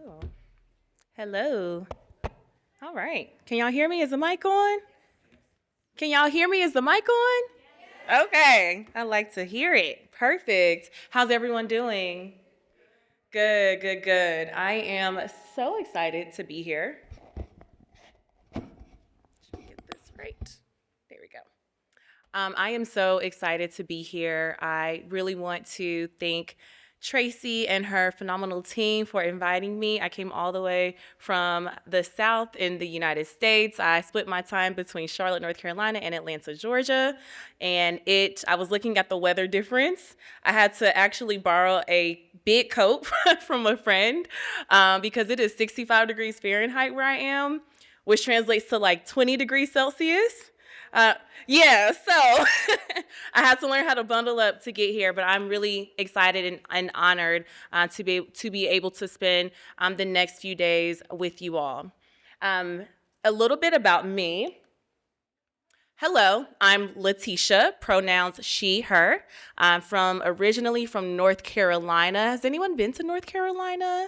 Oh, hello. All right. Can y'all hear me? Is the mic on? Can y'all hear me? Is the mic on? Okay. I like to hear it. Perfect. How's everyone doing? Good, good, good. I am so excited to be here. Should get this right. There we go. I am so excited to be here. I really want to thank Tracy and her phenomenal team for inviting me. I came all the way from the South in the United States. I split my time between Charlotte, North Carolina and Atlanta, Georgia. And I was looking at the weather difference. I had to actually borrow a big coat from a friend because it is 65 degrees Fahrenheit where I am, which translates to like 20 degrees Celsius. Uh, yeah, so I had to learn how to bundle up to get here, but I'm really excited and honored to be able to spend the next few days with you all. A little bit about me. Hello, I'm Latesha, pronouns she, her. I'm originally from North Carolina. Has anyone been to North Carolina?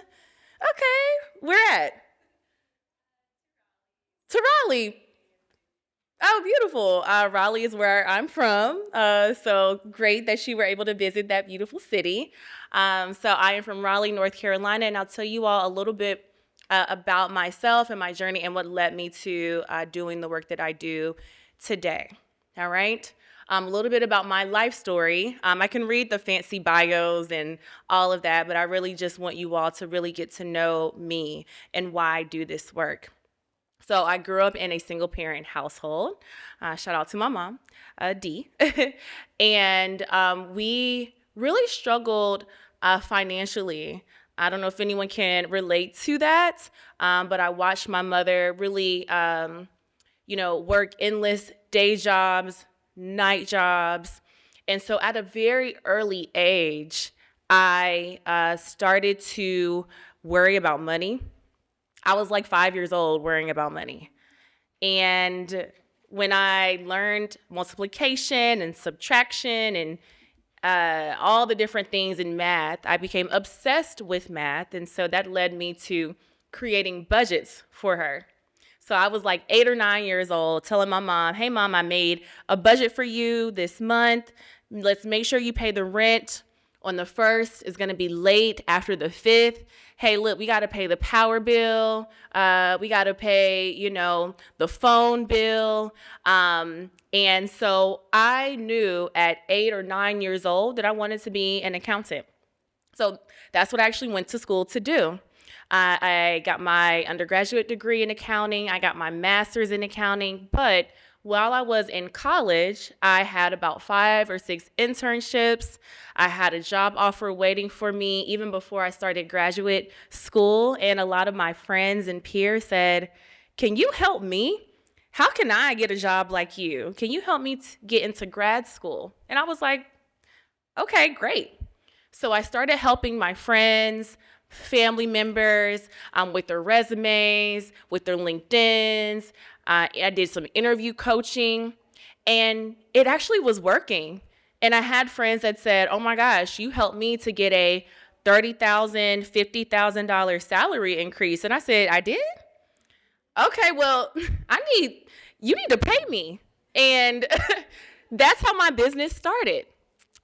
Okay, where at? To Raleigh. Oh, beautiful. Raleigh is where I'm from. So great that you were able to visit that beautiful city. So I am from Raleigh, North Carolina, and I'll tell you all a little bit about myself and my journey and what led me to doing the work that I do today. All right. A little bit about my life story. I can read the fancy bios and all of that, but I really just want you all to really get to know me and why I do this work. So I grew up in a single parent household. Shout out to my mom, Dee. And we really struggled financially. I don't know if anyone can relate to that, but I watched my mother really, work endless day jobs, night jobs. And so at a very early age, I started to worry about money. I was like 5 years old worrying about money. And when I learned multiplication and subtraction and all the different things in math, I became obsessed with math. And so that led me to creating budgets for her. So I was like 8 or 9 years old telling my mom, hey, mom, I made a budget for you this month. Let's make sure you pay the rent on the 1st. It's going to be late after the 5th. Hey, look, we got to pay the power bill. We got to pay, the phone bill. And so I knew at 8 or 9 years old that I wanted to be an accountant. So that's what I actually went to school to do. I got my undergraduate degree in accounting. I got my master's in accounting. But while I was in college, I had about 5 or 6 internships. I had a job offer waiting for me even before I started graduate school. And a lot of my friends and peers said, can you help me? How can I get a job like you? Can you help me get into grad school? And I was like, okay, great. So I started helping my friends, family members with their resumes, with their LinkedIns. I did some interview coaching, and it actually was working. And I had friends that said, oh my gosh, you helped me to get a $30,000, $50,000 salary increase. And I said, I did? Okay, well, you need to pay me. And that's how my business started.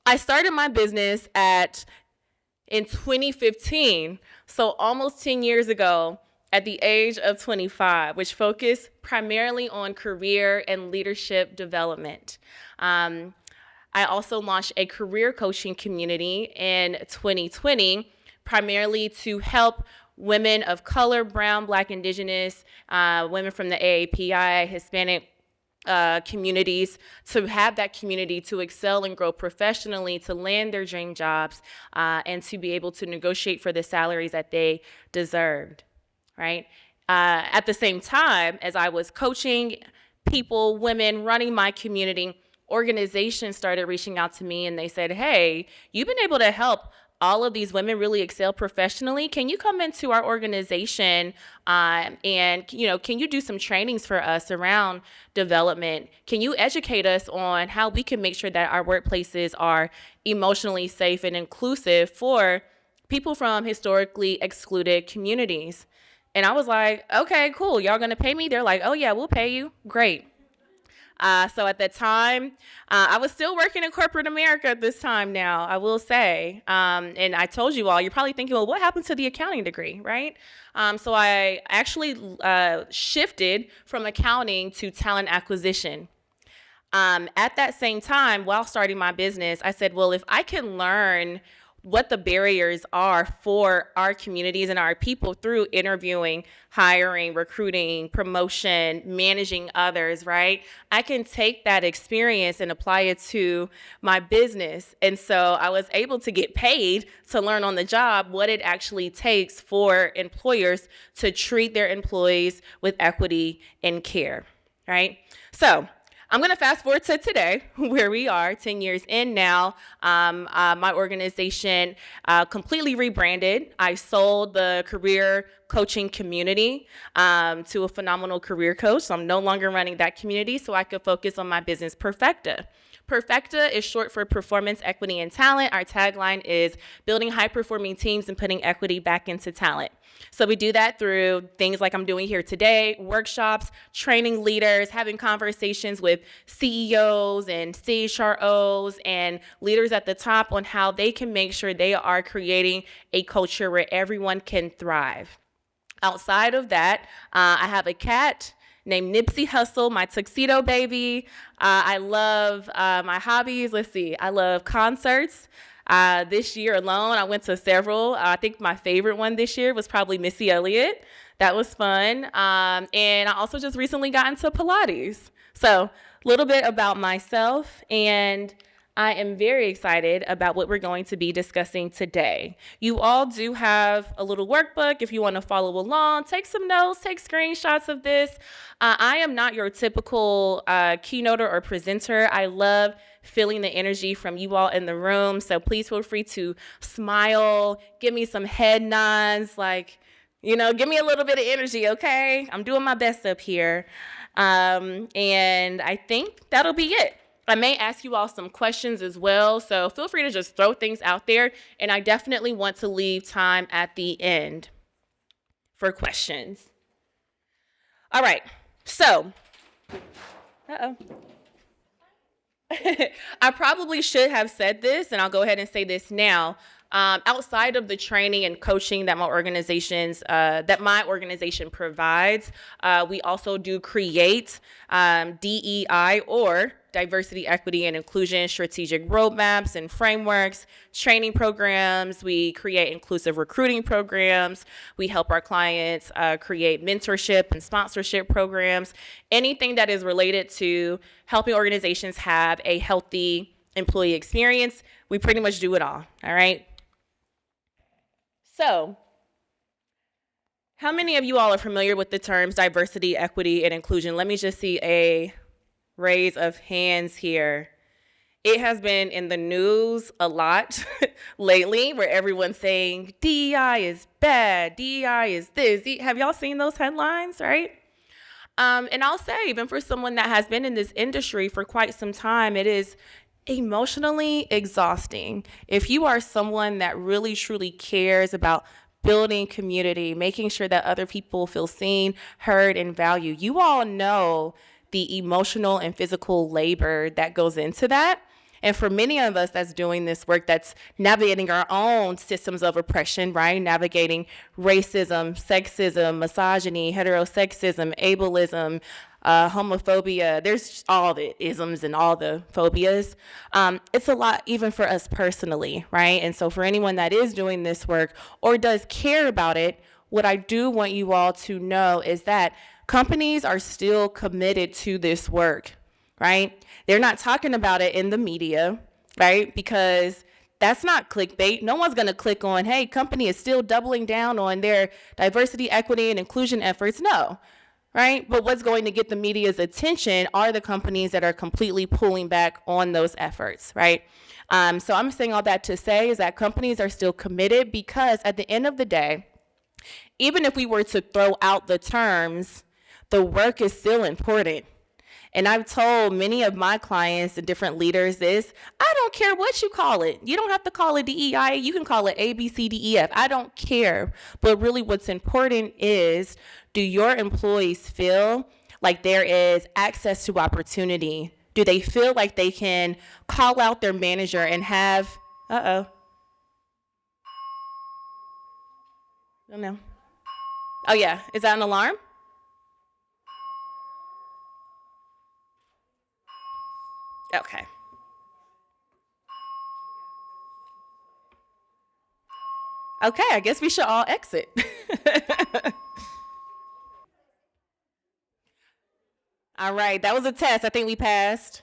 I started my business in 2015, so almost 10 years ago, at the age of 25, which focused primarily on career and leadership development. I also launched a career coaching community in 2020, primarily to help women of color, brown, black, indigenous, women from the AAPI, Hispanic communities, to have that community to excel and grow professionally, to land their dream jobs, and to be able to negotiate for the salaries that they deserved, right? At the same time, as I was coaching people, women, running my community, organizations started reaching out to me and they said, hey, you've been able to help all of these women really excel professionally. Can you come into our organization and, can you do some trainings for us around development? Can you educate us on how we can make sure that our workplaces are emotionally safe and inclusive for people from historically excluded communities? And I was like, okay, cool. Y'all gonna pay me? They're like, oh yeah, we'll pay you. Great. So at that time, I was still working in corporate America at this time now, I will say. And I told you all, you're probably thinking, well, what happened to the accounting degree, right? So I actually shifted from accounting to talent acquisition. At that same time, while starting my business, I said, well, if I can learn what the barriers are for our communities and our people through interviewing, hiring, recruiting, promotion, managing others, right? I can take that experience and apply it to my business. And so I was able to get paid to learn on the job what it actually takes for employers to treat their employees with equity and care, right? So I'm going to fast forward to today, where we are 10 years in now. My organization completely rebranded. I sold the career coaching community to a phenomenal career coach. So I'm no longer running that community so I could focus on my business, Perfecta. Perfecta is short for Performance, Equity, and Talent. Our tagline is building high-performing teams and putting equity back into talent. So we do that through things like I'm doing here today, workshops, training leaders, having conversations with CEOs and CHROs and leaders at the top on how they can make sure they are creating a culture where everyone can thrive. Outside of that, I have a cat named Nipsey Hussle, my tuxedo baby. I love my hobbies. Let's see. I love concerts. This year alone, I went to several. I think my favorite one this year was probably Missy Elliott. That was fun. And I also just recently got into Pilates. So a little bit about myself, and I am very excited about what we're going to be discussing today. You all do have a little workbook if you want to follow along. Take some notes, take screenshots of this. I am not your typical keynoter or presenter. I love feeling the energy from you all in the room, so please feel free to smile, give me some head nods, give me a little bit of energy, okay? I'm doing my best up here. And I think that'll be it. I may ask you all some questions as well, so feel free to just throw things out there, and I definitely want to leave time at the end for questions. All right, so, I probably should have said this, and I'll go ahead and say this now. Outside of the training and coaching that my organization provides, we also do create DEI, or diversity, equity, and inclusion strategic roadmaps and frameworks, training programs. We create inclusive recruiting programs. We help our clients create mentorship and sponsorship programs. Anything that is related to helping organizations have a healthy employee experience, we pretty much do it all right? So, how many of you all are familiar with the terms diversity, equity, and inclusion? Let me just see a raise of hands here. It has been in the news a lot lately, where everyone's saying DEI is bad, DEI is this. Have y'all seen those headlines, right? And I'll say, even for someone that has been in this industry for quite some time, it is emotionally exhausting. If you are someone that really truly cares about building community, making sure that other people feel seen, heard, and valued, you all know the emotional and physical labor that goes into that. And for many of us that's doing this work, that's navigating our own systems of oppression, right? Navigating racism, sexism, misogyny, heterosexism, ableism, homophobia. There's all the isms and all the phobias. It's a lot even for us personally, right? And so for anyone that is doing this work or does care about it, what I do want you all to know is that companies are still committed to this work, right? They're not talking about it in the media, right? Because that's not clickbait. No one's going to click on, hey, company is still doubling down on their diversity, equity, and inclusion efforts. No, right? But what's going to get the media's attention are the companies that are completely pulling back on those efforts, right? So I'm saying all that to say is that companies are still committed, because at the end of the day, even if we were to throw out the terms, the work is still important. And I've told many of my clients and different leaders this: I don't care what you call it. You don't have to call it DEI. You can call it A, B, C, D, E, F. I don't care. But really what's important is, do your employees feel like there is access to opportunity? Do they feel like they can call out their manager and have, oh no. Oh yeah, is that an alarm? Okay. Okay, I guess we should all exit. All right, that was a test. I think we passed.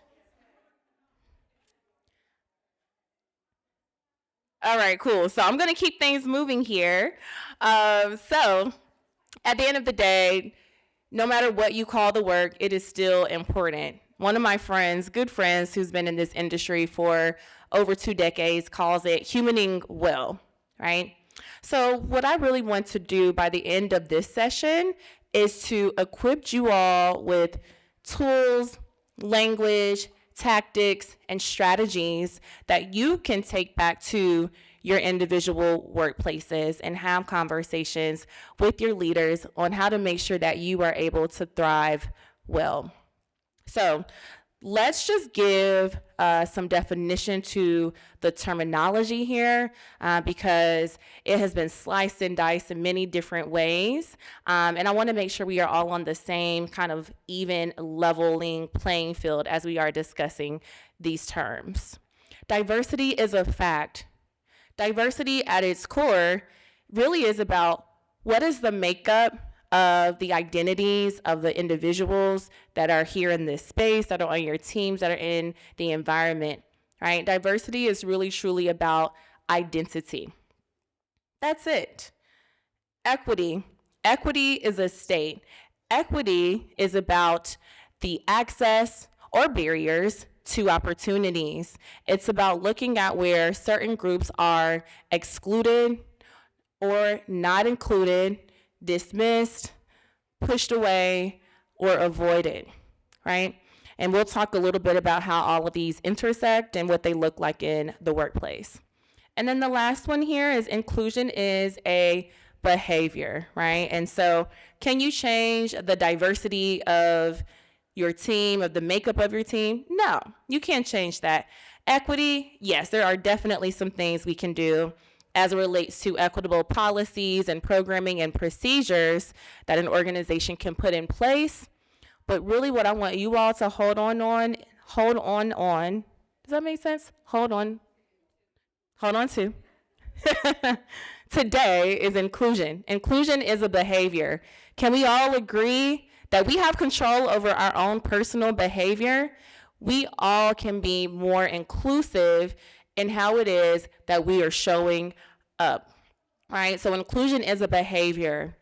All right, cool. So I'm going to keep things moving here. So at the end of the day, no matter what you call the work, it is still important. One of my friends, good friends, who's been in this industry for over 2 decades, calls it humaning well, right? So what I really want to do by the end of this session is to equip you all with tools, language, tactics, and strategies that you can take back to your individual workplaces and have conversations with your leaders on how to make sure that you are able to thrive well. So let's just give some definition to the terminology here, because it has been sliced and diced in many different ways. And I want to make sure we are all on the same kind of even leveling playing field as we are discussing these terms. Diversity is a fact. Diversity at its core really is about what is the makeup of the identities of the individuals that are here in this space, that are on your teams, that are in the environment, right? Diversity is really truly about identity. That's it. Equity. Equity is a state. Equity is about the access or barriers to opportunities. It's about looking at where certain groups are excluded or not included, dismissed, pushed away, or avoided, right? And we'll talk a little bit about how all of these intersect and what they look like in the workplace. And then the last one here is inclusion is a behavior, right? And so can you change the diversity of your team, of the makeup of your team? No, you can't change that. Equity, yes, there are definitely some things we can do as it relates to equitable policies and programming and procedures that an organization can put in place. But really what I want you all to hold on, does that make sense? Hold on to. Today is inclusion. Inclusion is a behavior. Can we all agree that we have control over our own personal behavior? We all can be more inclusive in how it is that we are showing up, right? So inclusion is a behavior.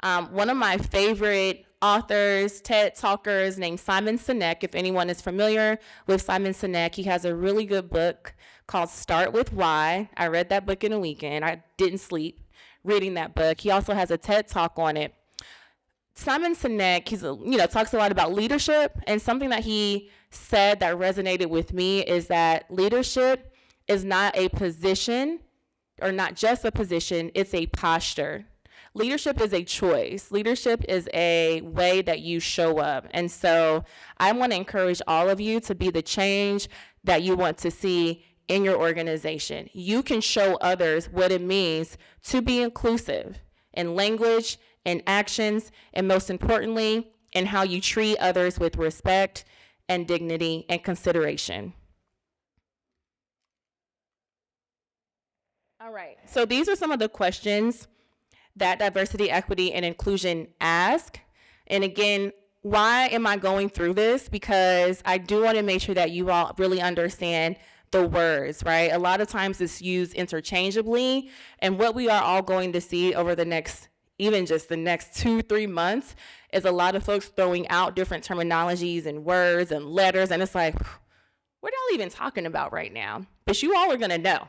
One of my favorite authors, TED talkers named Simon Sinek, if anyone is familiar with Simon Sinek, he has a really good book called Start With Why. I read that book in a weekend. I didn't sleep reading that book. He also has a TED talk on it. Simon Sinek, talks a lot about leadership, and something that he said that resonated with me is that leadership is not a position, or not just a position, it's a posture. Leadership is a choice. Leadership is a way that you show up. And so I want to encourage all of you to be the change that you want to see in your organization. You can show others what it means to be inclusive in language, in actions, and most importantly, in how you treat others with respect and dignity and consideration. All right, so these are some of the questions that diversity, equity, and inclusion ask. And again, why am I going through this? Because I do want to make sure that you all really understand the words, right? A lot of times it's used interchangeably, and what we are all going to see over the next even just the next 2-3 months, is a lot of folks throwing out different terminologies and words and letters, and it's like, what are y'all even talking about right now? But you all are gonna know.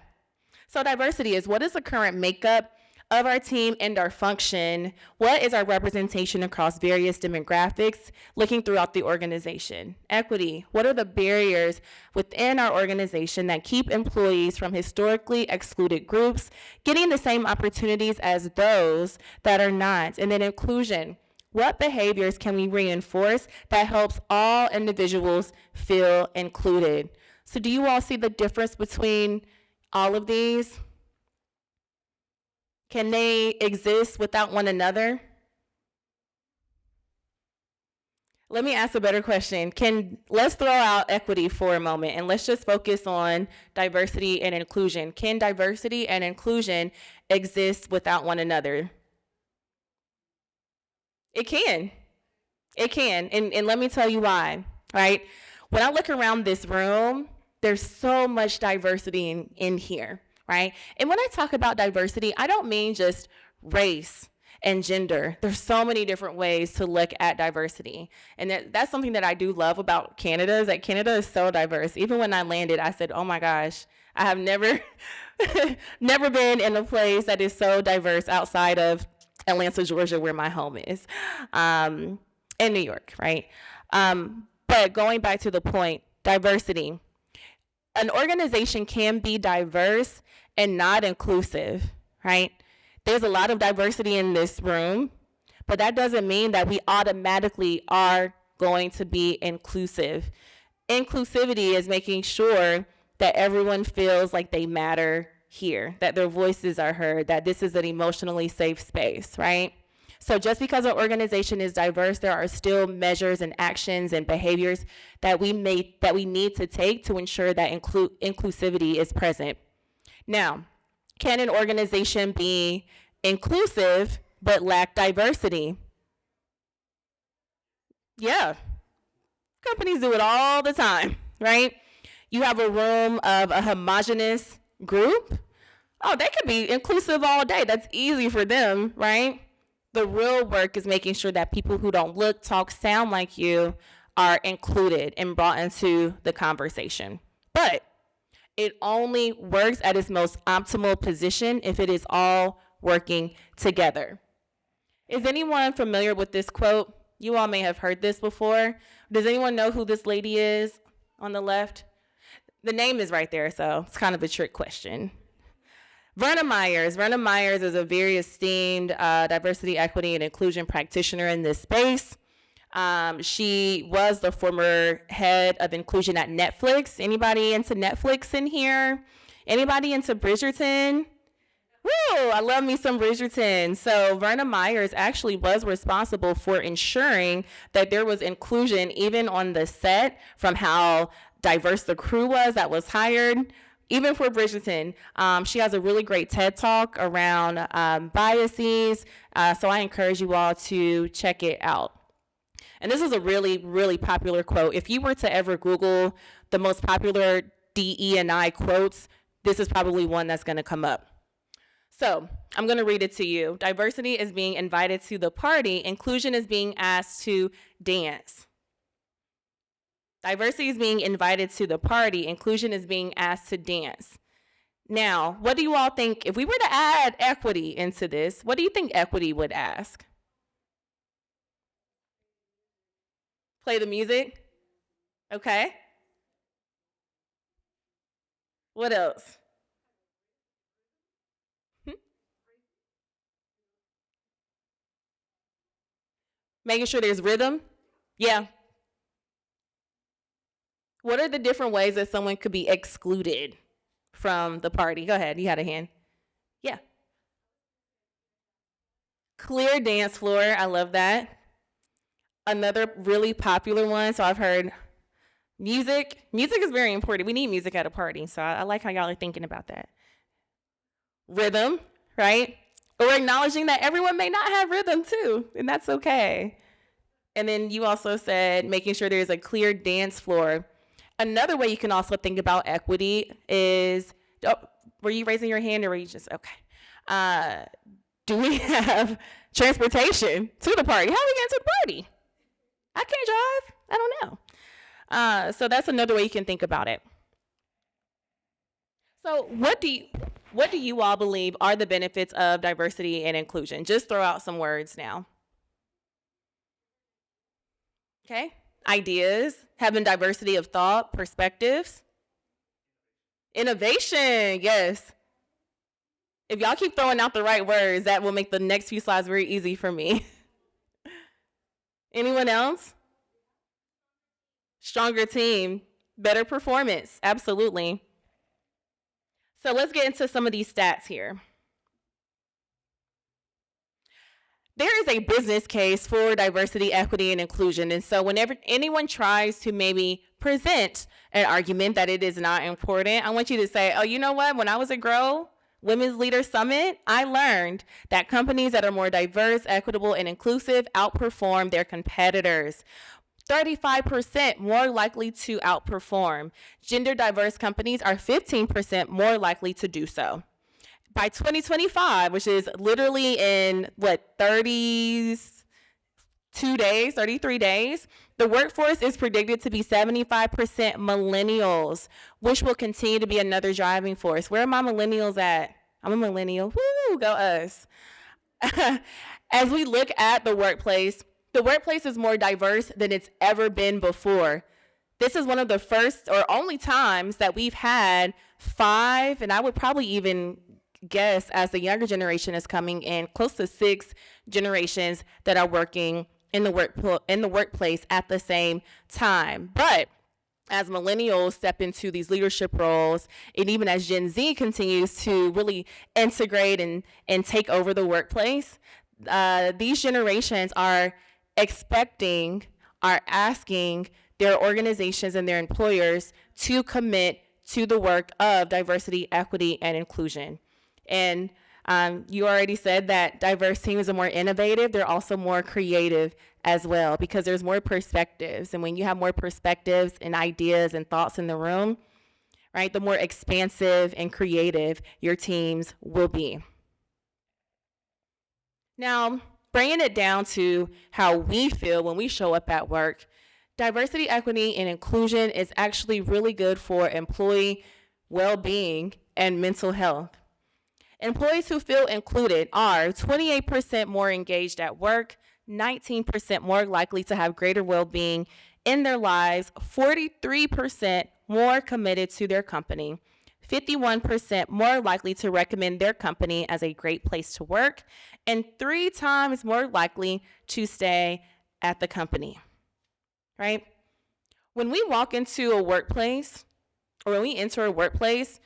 So diversity is, what is the current makeup of our team and our function? What is our representation across various demographics looking throughout the organization? Equity, what are the barriers within our organization that keep employees from historically excluded groups getting the same opportunities as those that are not? And then inclusion, what behaviors can we reinforce that helps all individuals feel included? So do you all see the difference between all of these? Can they exist without one another? Let me ask a better question. Let's throw out equity for a moment and let's just focus on diversity and inclusion. Can diversity and inclusion exist without one another? It can. It can. And let me tell you why, right? When I look around this room, there's so much diversity in here, right? And when I talk about diversity, I don't mean just race and gender. There's so many different ways to look at diversity. And that's something that I do love about Canada, is that Canada is so diverse. Even when I landed, I said, oh my gosh, I have never, never been in a place that is so diverse outside of Atlanta, Georgia, where my home is, in New York, right? But going back to the point, diversity. An organization can be diverse and not inclusive, right? There's a lot of diversity in this room, but that doesn't mean that we automatically are going to be inclusive. Inclusivity is making sure that everyone feels like they matter here, that their voices are heard, that this is an emotionally safe space, right? So just because an organization is diverse, there are still measures and actions and behaviors that we need to take to ensure that inclusivity is present. Now, can an organization be inclusive but lack diversity? Yeah, companies do it all the time, right? You have a room of a homogenous group. Oh, they could be inclusive all day. That's easy for them, right? The real work is making sure that people who don't look, talk, sound like you are included and brought into the conversation. But it only works at its most optimal position if it is all working together. Is anyone familiar with this quote? You all may have heard this before. Does anyone know who this lady is on the left? The name is right there, so it's kind of a trick question. Verna Myers. Verna Myers is a very esteemed diversity, equity, and inclusion practitioner in this space. She was the former head of inclusion at Netflix. Anybody into Netflix in here? Anybody into Bridgerton? Woo, I love me some Bridgerton. So Verna Myers actually was responsible for ensuring that there was inclusion even on the set, from how diverse the crew was that was hired. Even for Bridgerton, she has a really great TED Talk around biases, so I encourage you all to check it out. And this is a really, really popular quote. If you were to ever Google the most popular DE&I quotes, this is probably one that's gonna come up. So I'm gonna read it to you. Diversity is being invited to the party. Inclusion is being asked to dance. Diversity is being invited to the party. Inclusion is being asked to dance. Now, what do you all think, if we were to add equity into this, what do you think equity would ask? Play the music? Okay. What else? Making sure there's rhythm? Yeah. What are the different ways that someone could be excluded from the party? Go ahead, you had a hand. Yeah. Clear dance floor, I love that. Another really popular one, so I've heard music. Music is very important. We need music at a party, so I like how y'all are thinking about that. Rhythm, right? Or acknowledging that everyone may not have rhythm too, and that's okay. And then you also said making sure there's a clear dance floor. Another way you can also think about equity is, were you raising your hand or were you just, okay. Do we have transportation to the party? How are we getting to the party? I can't drive. I don't know. So that's another way you can think about it. So what do you all believe are the benefits of diversity and inclusion? Just throw out some words now. Okay. Ideas, having diversity of thought, perspectives. Innovation, yes. If y'all keep throwing out the right words, that will make the next few slides very easy for me. Anyone else? Stronger team, better performance, absolutely. So let's get into some of these stats here. There is a business case for diversity, equity, and inclusion. And so whenever anyone tries to maybe present an argument that it is not important, I want you to say, oh, you know what? When I was at GROW Women's Leader Summit, I learned that companies that are more diverse, equitable, and inclusive outperform their competitors. 35% more likely to outperform. Gender diverse companies are 15% more likely to do so. By 2025, which is literally in 33 days, the workforce is predicted to be 75% millennials, which will continue to be another driving force. Where are my millennials at? I'm a millennial. Woo, go us. As we look at the workplace is more diverse than it's ever been before. This is one of the first or only times that we've had 5, and I would probably even guess as the younger generation is coming in, close to 6 generations that are working in the workplace at the same time. But as millennials step into these leadership roles, and even as Gen Z continues to really integrate and take over the workplace, these generations are asking their organizations and their employers to commit to the work of diversity, equity, and inclusion. And you already said that diverse teams are more innovative. They're also more creative as well because there's more perspectives. And when you have more perspectives and ideas and thoughts in the room, right, the more expansive and creative your teams will be. Now, bringing it down to how we feel when we show up at work, diversity, equity, and inclusion is actually really good for employee well-being and mental health. Employees who feel included are 28% more engaged at work, 19% more likely to have greater well-being in their lives, 43% more committed to their company, 51% more likely to recommend their company as a great place to work, and 3 times more likely to stay at the company, right? When we walk into a workplace, or when we enter a workplace,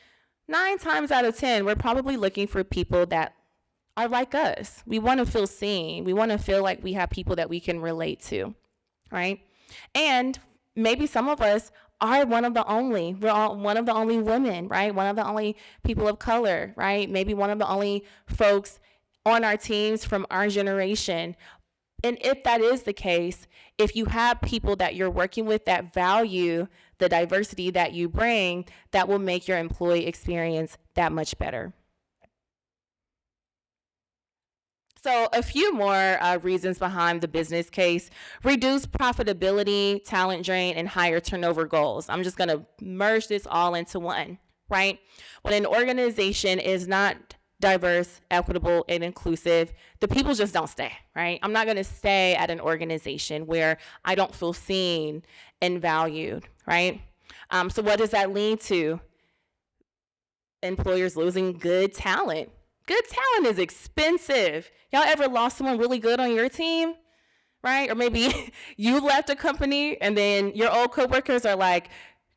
9 times out of 10, we're probably looking for people that are like us. We want to feel seen. We want to feel like we have people that we can relate to, right? And maybe some of us are one of the only. We're all one of the only women, right? One of the only people of color, right? Maybe one of the only folks on our teams from our generation. And if that is the case, if you have people that you're working with that value the diversity that you bring, that will make your employee experience that much better. So a few more reasons behind the business case: reduced profitability, talent drain, and higher turnover goals. I'm just gonna merge this all into one, right? When an organization is not diverse, equitable, and inclusive, the people just don't stay, right? I'm not gonna stay at an organization where I don't feel seen and valued, right? So what does that lead to? Employers losing good talent. Good talent is expensive. Y'all ever lost someone really good on your team, right? Or maybe you left a company and then your old coworkers are like,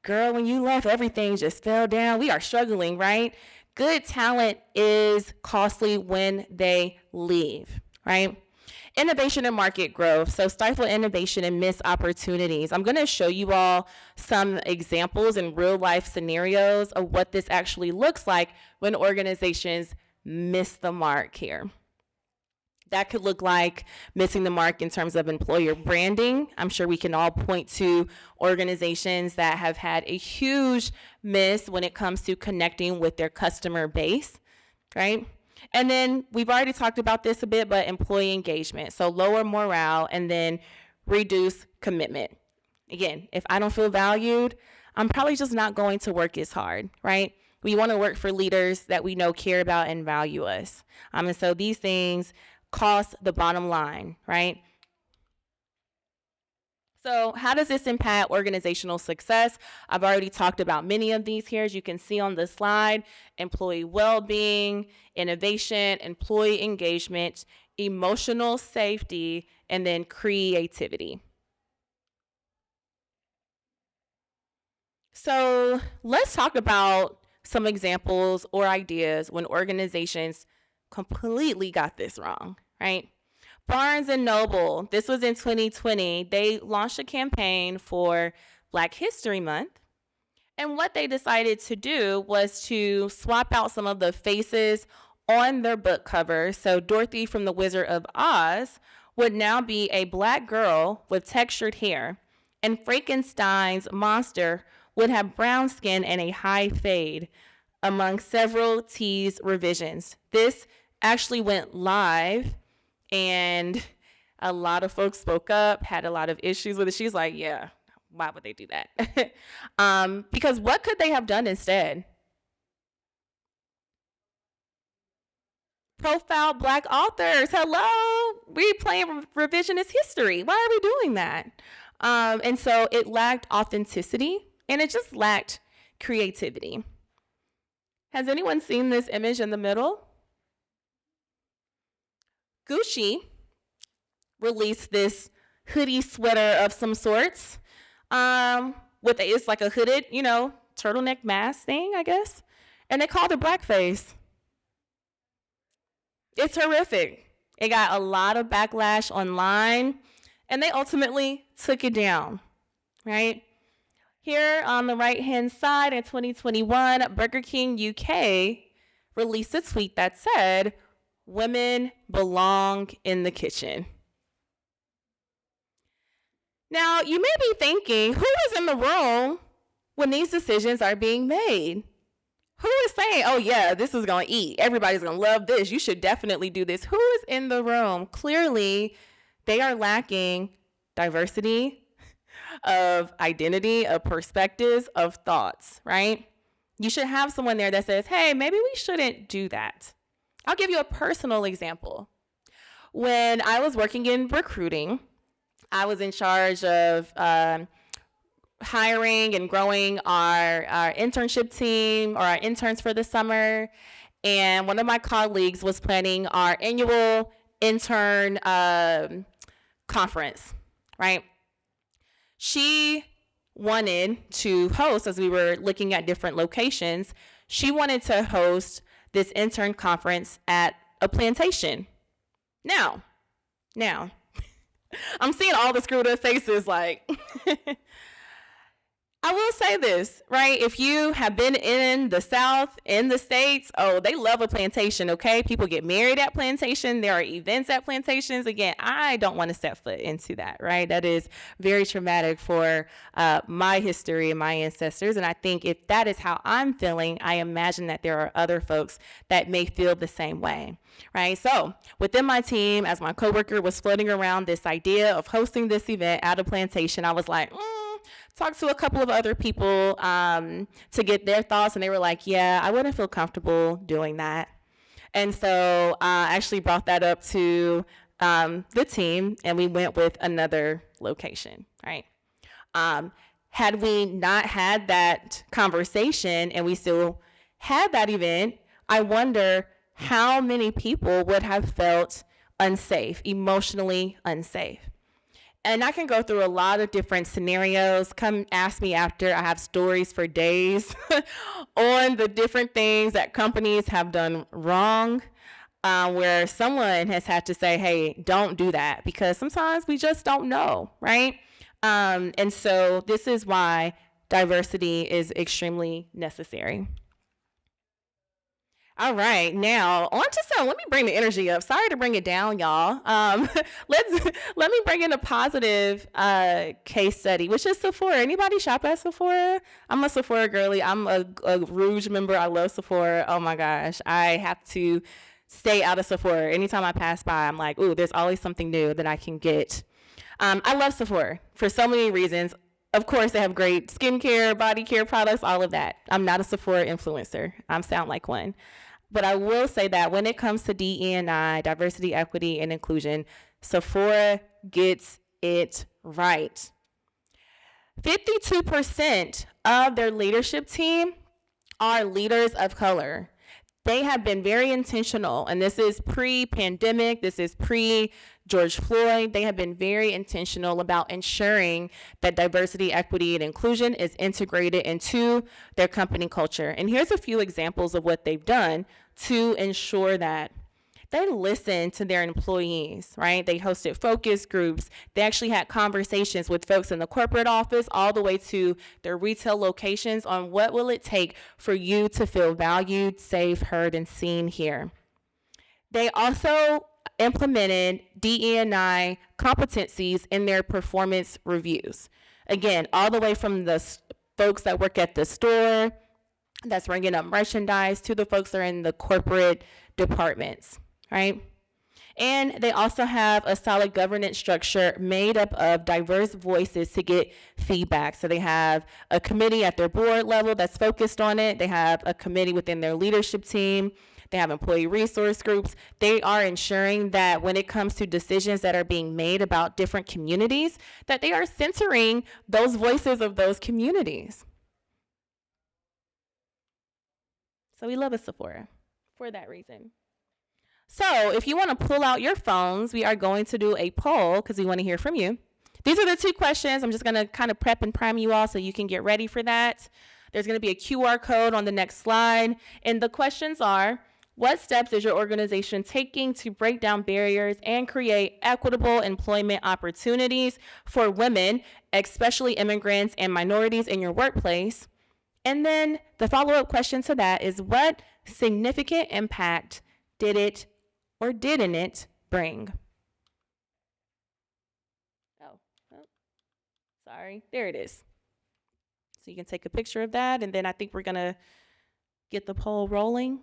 girl, when you left, everything just fell down. We are struggling, right? Good talent is costly when they leave, right? Innovation and market growth. So stifle innovation and miss opportunities. I'm gonna show you all some examples and real life scenarios of what this actually looks like when organizations miss the mark here. That could look like missing the mark in terms of employer branding. I'm sure we can all point to organizations that have had a huge miss when it comes to connecting with their customer base, right? And then we've already talked about this a bit, but employee engagement. So lower morale and then reduce commitment. Again, if I don't feel valued, I'm probably just not going to work as hard, right? We want to work for leaders that we know care about and value us. And so these things cost the bottom line, right? So how does this impact organizational success? I've already talked about many of these here, as you can see on the slide: employee well-being, innovation, employee engagement, emotional safety, and then creativity. So let's talk about some examples or ideas when organizations completely got this wrong, right? Barnes and Noble, this was in 2020, they launched a campaign for Black History Month. And what they decided to do was to swap out some of the faces on their book cover. So Dorothy from The Wizard of Oz would now be a Black girl with textured hair, and Frankenstein's monster would have brown skin and a high fade, among several tease revisions. This actually went live, and a lot of folks spoke up, had a lot of issues with it. She's like, yeah, why would they do that? Because what could they have done instead? Profile Black authors. Hello, we playing revisionist history. Why are we doing that? And so it lacked authenticity, and it just lacked creativity. Has anyone seen this image in the middle? Gucci released this hoodie sweater of some sorts, it's like a hooded, turtleneck mask thing, I guess, and they called it blackface. It's horrific. It got a lot of backlash online, and they ultimately took it down, right? Here on the right-hand side in 2021, Burger King UK released a tweet that said, "Women belong in the kitchen." Now, you may be thinking, who is in the room when these decisions are being made? Who is saying, oh yeah, this is gonna eat, everybody's gonna love this, you should definitely do this? Who is in the room? Clearly, they are lacking diversity of identity, of perspectives, of thoughts, right? You should have someone there that says, hey, maybe we shouldn't do that. I'll give you a personal example. When I was working in recruiting, I was in charge of hiring and growing our internship team, or our interns for the summer. And one of my colleagues was planning our annual intern conference, right? She wanted to host, as we were looking at different locations, she wanted to host this intern conference at a plantation. Now, I'm seeing all the screwed up faces like, I will say this, right? If you have been in the South, in the States, oh, they love a plantation, okay? People get married at plantation. There are events at plantations. Again, I don't want to step foot into that, right? That is very traumatic for my history and my ancestors. And I think if that is how I'm feeling, I imagine that there are other folks that may feel the same way, right? So within my team, as my coworker was floating around this idea of hosting this event at a plantation, I was like, talked to a couple of other people to get their thoughts, and they were like, yeah, I wouldn't feel comfortable doing that. And so I actually brought that up to the team, and we went with another location, right? Had we not had that conversation and we still had that event, I wonder how many people would have felt unsafe, emotionally unsafe. And I can go through a lot of different scenarios. Come ask me after. I have stories for days on the different things that companies have done wrong, where someone has had to say, hey, don't do that, because sometimes we just don't know, right? And so this is why diversity is extremely necessary. All right, now on to some. Let me bring the energy up. Sorry to bring it down, y'all. Let me bring in a positive case study, which is Sephora. Anybody shop at Sephora? I'm a Sephora girly. I'm a Rouge member. I love Sephora. Oh my gosh, I have to stay out of Sephora. Anytime I pass by, I'm like, ooh, there's always something new that I can get. I love Sephora for so many reasons. Of course, they have great skincare, body care products, all of that. I'm not a Sephora influencer. I sound like one. But I will say that when it comes to DE&I, diversity, equity, and inclusion, Sephora gets it right. 52% of their leadership team are leaders of color. They have been very intentional, and this is pre-pandemic, this is pre-George Floyd. They have been very intentional about ensuring that diversity, equity, and inclusion is integrated into their company culture. And here's a few examples of what they've done to ensure that. They listened to their employees, right? They hosted focus groups. They actually had conversations with folks in the corporate office all the way to their retail locations on what will it take for you to feel valued, safe, heard, and seen here. They also implemented DE&I competencies in their performance reviews. Again, all the way from the folks that work at the store, that's bringing up merchandise, to the folks that are in the corporate departments, right? And they also have a solid governance structure made up of diverse voices to get feedback. So they have a committee at their board level that's focused on it. They have a committee within their leadership team. They have employee resource groups. They are ensuring that when it comes to decisions that are being made about different communities, that they are centering those voices of those communities. So we love a Sephora for that reason. So if you want to pull out your phones, we are going to do a poll because we want to hear from you. These are the two questions. I'm just going to kind of prep and prime you all so you can get ready for that. There's going to be a QR code on the next slide. And the questions are, what steps is your organization taking to break down barriers and create equitable employment opportunities for women, especially immigrants and minorities in your workplace? And then the follow-up question to that is, what significant impact did it or didn't it bring? Oh, sorry. There it is. So you can take a picture of that, and then I think we're going to get the poll rolling.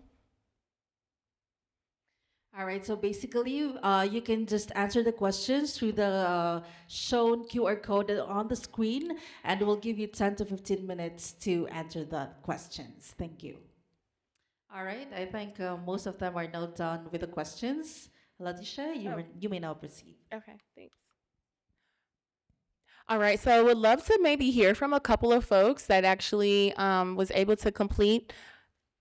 All right, so basically, you can just answer the questions through the shown QR code on the screen, and we'll give you 10 to 15 minutes to answer the questions. Thank you. All right, I think most of them are now done with the questions. Latesha, you may now proceed. Okay, thanks. All right, so I would love to maybe hear from a couple of folks that actually was able to complete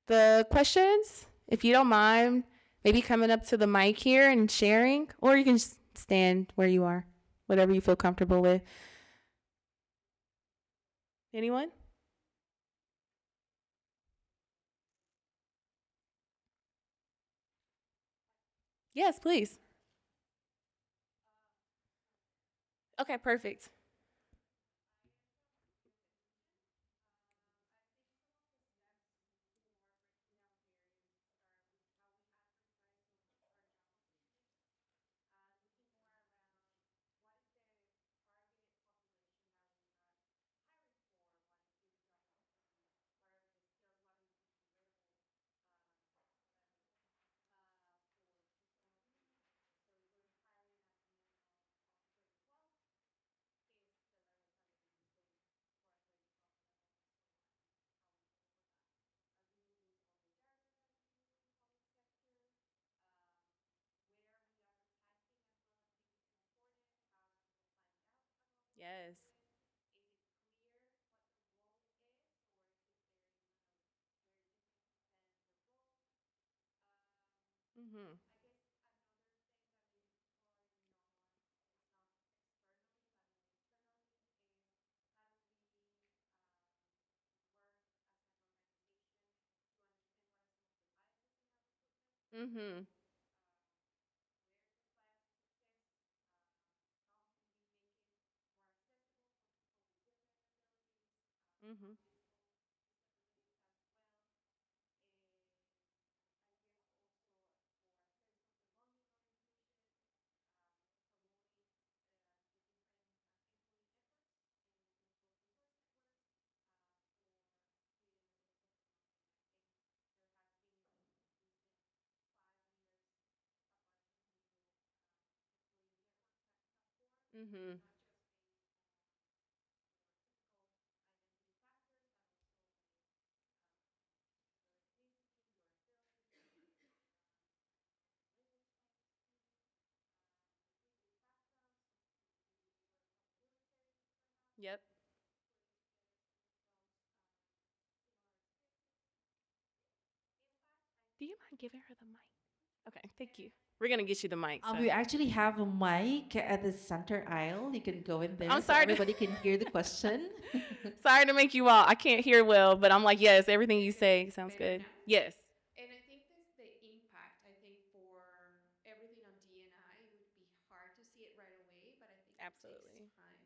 the questions. If you don't mind, maybe coming up to the mic here and sharing, or you can just stand where you are, whatever you feel comfortable with. Anyone? Yes, please. Okay, perfect. Yes. Mm-hmm. Mm-hmm. Mm-hmm. Mm-hmm. Yep. Do you mind giving her the mic? Okay, thank you. We're gonna get you the mic. So We actually have a mic at the center aisle. You can go in there I'm so sorry to everybody can hear the question. sorry to make you all. I can't hear well, but I'm like, yes, everything you Is it say sounds better good. now? Yes, And I think this the impact. I think for everything on DNI, it would be hard to see it right away, but I think it takes absolutely. time.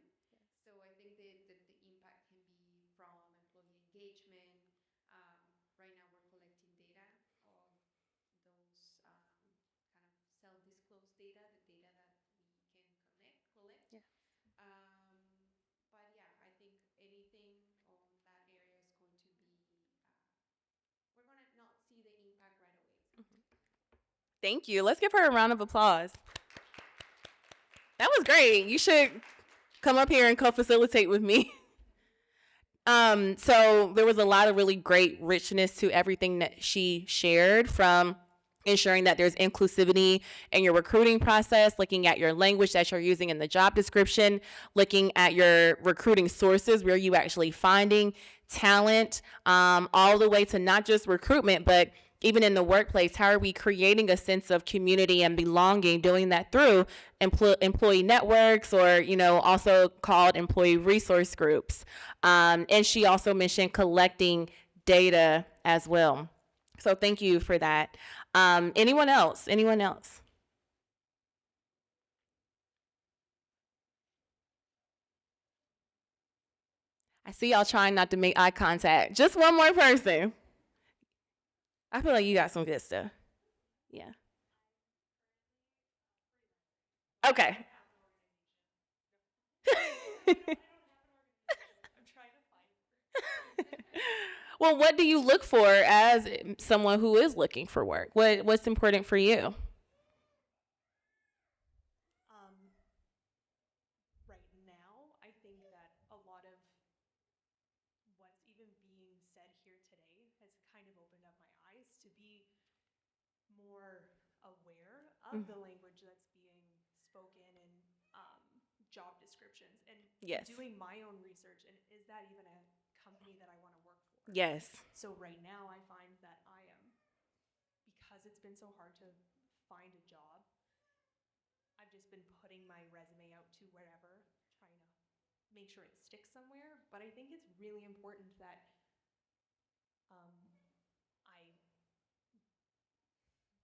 So I think the impact can be from employee engagement. Um, right now, we're collecting data of those kind of self-disclosed data, the data that we can collect. Yeah. But yeah, I think anything on that area is going to be we're going to not see the impact right away. Thank you. Let's give her a round of applause. That was great. You should come up here and co-facilitate with me. So there was a lot of really great richness to everything that she shared, from ensuring that there's inclusivity in your recruiting process, looking at your language that you're using in the job description, looking at your recruiting sources, where you actually finding talent, all the way to not just recruitment, but even in the workplace, how are we creating a sense of community and belonging, doing that through employee networks, or also called employee resource groups. And she also mentioned collecting data as well. So thank you for that. Anyone else? Anyone else? I see y'all trying not to make eye contact. Just one more person. I feel like you got some good stuff. Yeah. Okay. Well, what do you look for as someone who is looking for work? What's important for you? Um, right now, I think that a lot of what's even being said here today has kind of opened up my eyes to be more aware of the language that's being spoken in job descriptions and Yes. doing my own research. And is that even a company that I want to work for? Yes. So right now, I find that I am, because it's been so hard to find a job, I've just been putting my resume out to wherever, trying to make sure it sticks somewhere. But I think it's really important that um, I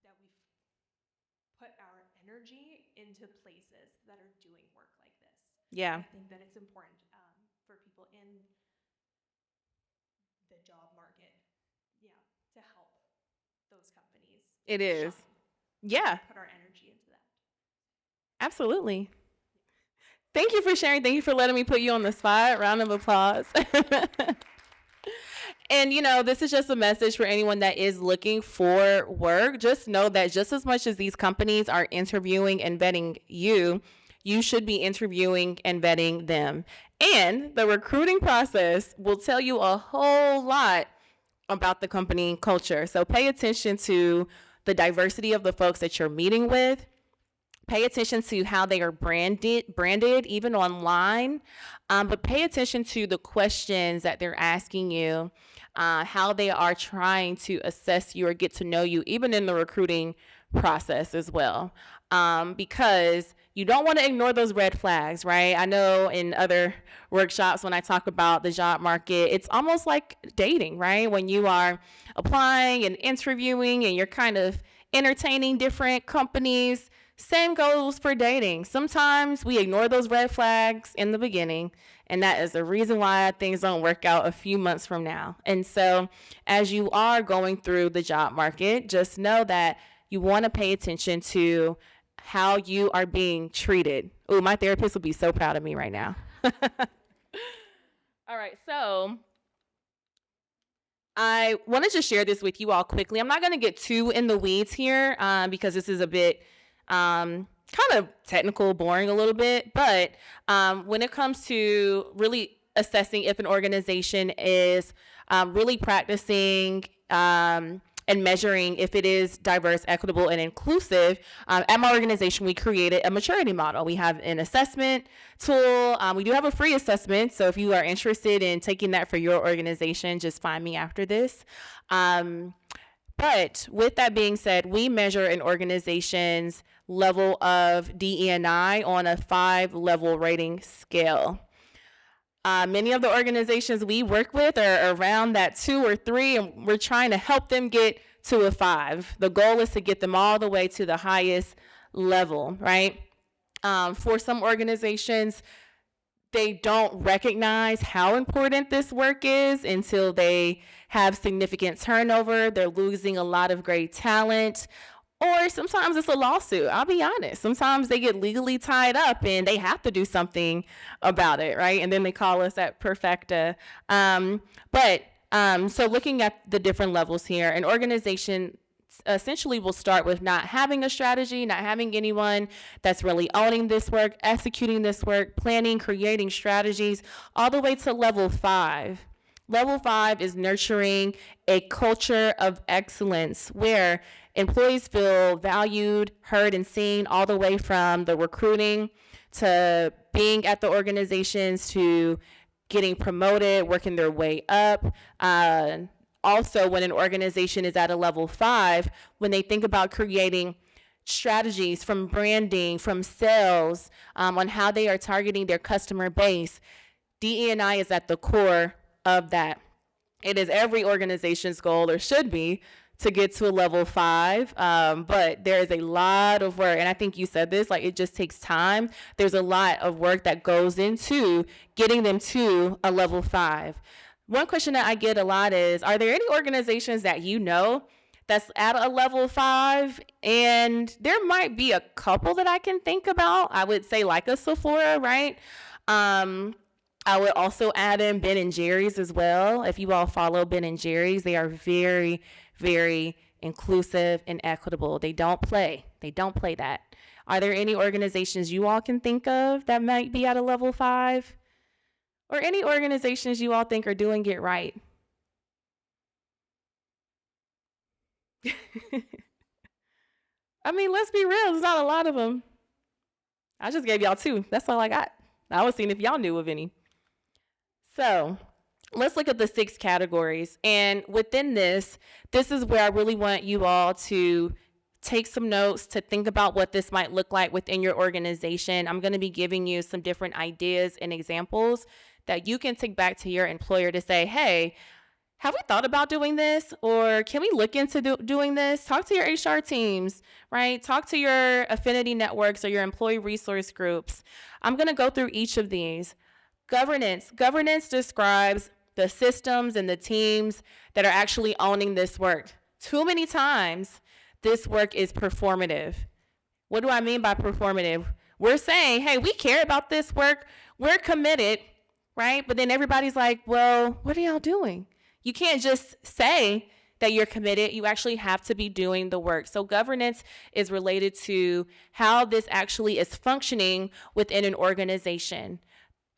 that we put our energy into places that are doing work like this. Yeah. I think that it's important for people in the job market, yeah, to help those companies. It is. Shine. Yeah. Put our energy into that. Absolutely. Thank you for sharing. Thank you for letting me put you on the spot. Round of applause. And this is just a message for anyone that is looking for work. Just know that just as much as these companies are interviewing and vetting you, you should be interviewing and vetting them. And the recruiting process will tell you a whole lot about the company culture. So pay attention to the diversity of the folks that you're meeting with. Pay attention to how they are branded even online. But pay attention to the questions that they're asking you, how they are trying to assess you or get to know you, even in the recruiting process as well. Because you don't want to ignore those red flags, right? I know in other workshops when I talk about the job market, it's almost like dating, right? When you are applying and interviewing and you're kind of entertaining different companies, same goes for dating. Sometimes we ignore those red flags in the beginning, and that is the reason why things don't work out a few months from now. And so, as you are going through the job market, just know that you want to pay attention to how you are being treated. Ooh, my therapist will be so proud of me right now. All right, so I wanted to share this with you all quickly. I'm not going to get too in the weeds here because this is a bit Kind of technical, boring a little bit, but when it comes to really assessing if an organization is really practicing and measuring if it is diverse, equitable, and inclusive, at my organization, we created a maturity model. We have an assessment tool. We do have a free assessment, so if you are interested in taking that for your organization, just find me after this. But with that being said, we measure an organization's level of DE&I on a 5-level rating scale. Many of the organizations we work with are around that 2 or 3, and we're trying to help them get to a 5. The goal is to get them all the way to the highest level, right? For some organizations, they don't recognize how important this work is until they have significant turnover. They're losing a lot of great talent. Or sometimes it's a lawsuit. I'll be honest. Sometimes they get legally tied up and they have to do something about it, right? And then they call us at Perfecta. So looking at the different levels here, an organization essentially will start with not having a strategy, not having anyone that's really owning this work, executing this work, planning, creating strategies, all the way to level 5. Level 5 is nurturing a culture of excellence where employees feel valued, heard, and seen, all the way from the recruiting to being at the organizations to getting promoted, working their way up. Also, when an organization is at a level 5, when they think about creating strategies from branding, from sales, on how they are targeting their customer base, DE&I is at the core of that. It is every organization's goal, or should be, to get to a level 5, but there is a lot of work, and I think you said this, like, it just takes time. There's a lot of work that goes into getting them to a level 5. One question that I get a lot is, are there any organizations that you know that's at a level 5? And there might be a couple that I can think about. I would say like a Sephora, right? I would also add in Ben and Jerry's as well. If you all follow Ben and Jerry's, they are very, very inclusive and equitable. They don't play that. Are there any organizations you all can think of that might be at a level 5? Or any organizations you all think are doing it right? I mean, let's be real, there's not a lot of them. I just gave y'all 2. That's all I got. I was seeing if y'all knew of any. So let's look at the 6 categories. And within this is where I really want you all to take some notes, to think about what this might look like within your organization. I'm going to be giving you some different ideas and examples that you can take back to your employer to say, hey, have we thought about doing this? Or can we look into doing this? Talk to your HR teams, right? Talk to your affinity networks or your employee resource groups. I'm going to go through each of these. Governance. Governance describes the systems and the teams that are actually owning this work. Too many times, this work is performative. What do I mean by performative? We're saying, hey, we care about this work. We're committed, right? But then everybody's like, well, what are y'all doing? You can't just say that you're committed. You actually have to be doing the work. So governance is related to how this actually is functioning within an organization.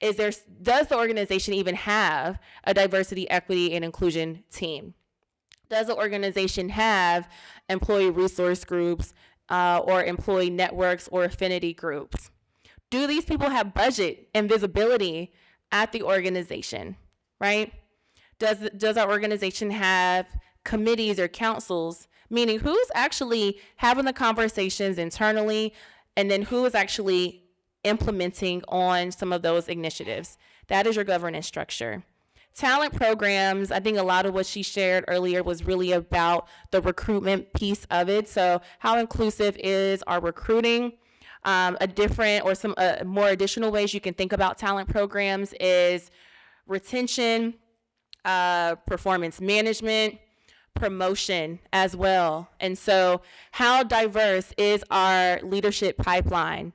Does the organization even have a diversity, equity, and inclusion team? Does the organization have employee resource groups or employee networks or affinity groups? Do these people have budget and visibility at the organization, right? Does our organization have committees or councils? Meaning, who's actually having the conversations internally, and then who is actually implementing on some of those initiatives? That is your governance structure. Talent programs, I think a lot of what she shared earlier was really about the recruitment piece of it. So how inclusive is our recruiting? A different or some more additional ways you can think about talent programs is retention, performance management, promotion as well. And so how diverse is our leadership pipeline?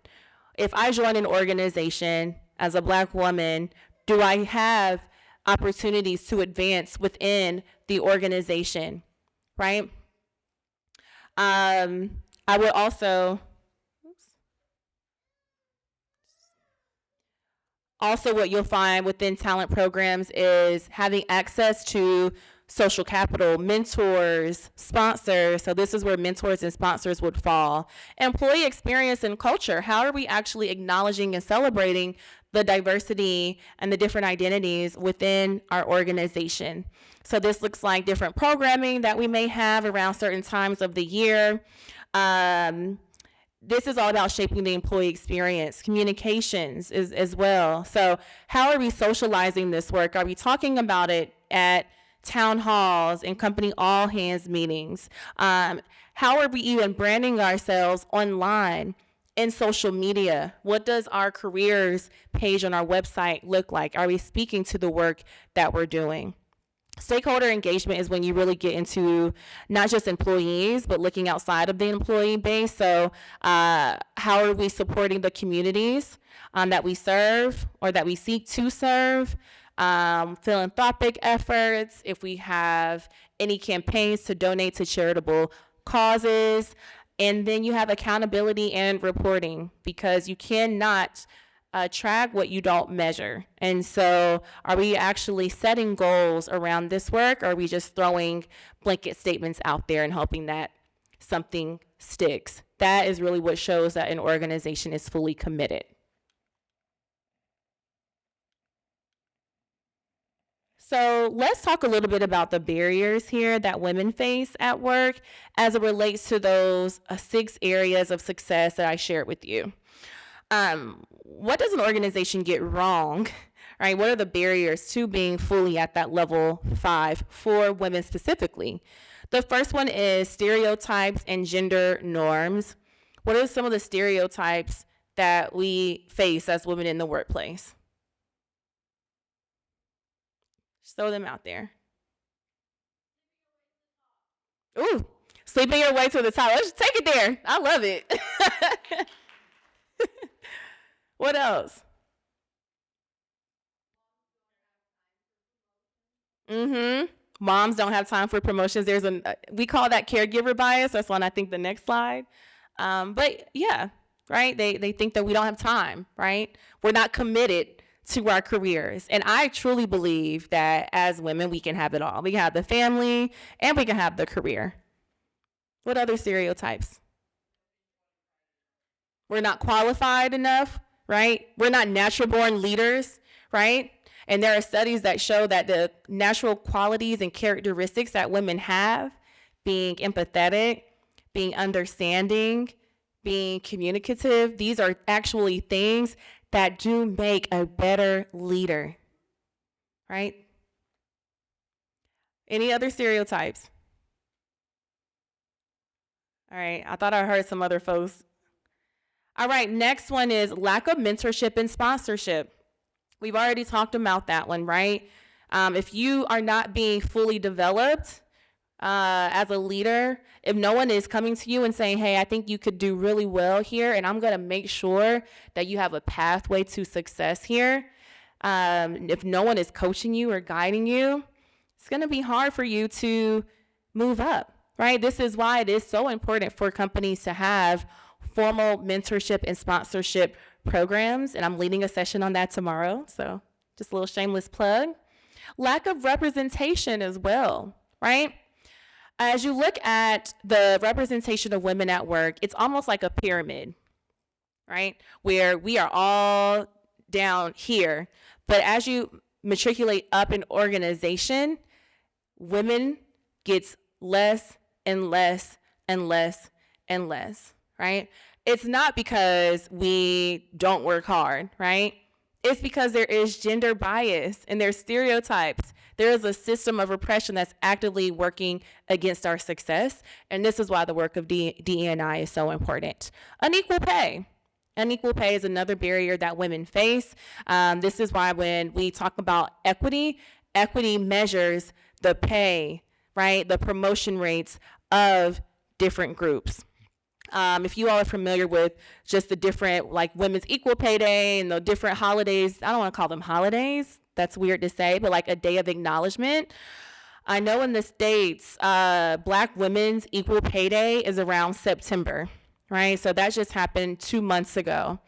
If I join an organization as a Black woman, do I have opportunities to advance within the organization, right? I would also Also, what you'll find within talent programs is having access to social capital, mentors, sponsors. So this is where mentors and sponsors would fall. Employee experience and culture. How are we actually acknowledging and celebrating the diversity and the different identities within our organization? So this looks like different programming that we may have around certain times of the year. This is all about shaping the employee experience, communications is, as well. So how are we socializing this work? Are we talking about it at town halls and company all hands meetings? How are we even branding ourselves online in social media? What does our careers page on our website look like? Are we speaking to the work that we're doing? Stakeholder engagement is when you really get into not just employees, but looking outside of the employee base. So how are we supporting the communities that we serve or that we seek to serve? Philanthropic efforts, if we have any campaigns to donate to charitable causes. And then you have accountability and reporting, because you cannot track what you don't measure. And so are we actually setting goals around this work, or are we just throwing blanket statements out there and hoping that something sticks? That is really what shows that an organization is fully committed. So let's talk a little bit about the barriers here that women face at work as it relates to those 6 areas of success that I shared with you. What does an organization get wrong, right? What are the barriers to being fully at that level 5 for women specifically? The first one is stereotypes and gender norms. What are some of the stereotypes that we face as women in the workplace? Just throw them out there. Ooh, sleeping your way to the top. Let's take it there. I love it. What else? Moms don't have time for promotions. There's we call that caregiver bias. That's on, I think, the next slide. But yeah, right? They think that we don't have time, right? We're not committed to our careers. And I truly believe that as women, we can have it all. We can have the family and we can have the career. What other stereotypes? We're not qualified enough, right? We're not natural born leaders, right? And there are studies that show that the natural qualities and characteristics that women have, being empathetic, being understanding, being communicative, these are actually things that do make a better leader, right? Any other stereotypes? All right, I thought I heard some other folks. All right, next one is lack of mentorship and sponsorship. We've already talked about that one, right? If you are not being fully developed as a leader, if no one is coming to you and saying, hey, I think you could do really well here, and I'm gonna make sure that you have a pathway to success here, if no one is coaching you or guiding you, it's gonna be hard for you to move up, right? This is why it is so important for companies to have formal mentorship and sponsorship programs, and I'm leading a session on that tomorrow, so just a little shameless plug. Lack of representation as well, right? As you look at the representation of women at work, it's almost like a pyramid, right? Where we are all down here, but as you matriculate up an organization, women gets less and less and less and less, right? It's not because we don't work hard, right? It's because there is gender bias and there's stereotypes. There is a system of oppression that's actively working against our success. And this is why the work of DE&I is so important. Unequal pay. Unequal pay is another barrier that women face. This is why when we talk about equity, equity measures the pay, right? The promotion rates of different groups. If you all are familiar with just the different, like Women's Equal Pay Day and the different holidays, I don't want to call them holidays, that's weird to say, but like a day of acknowledgement. I know in the States, Black Women's Equal Pay Day is around September, right? So that just happened 2 months ago.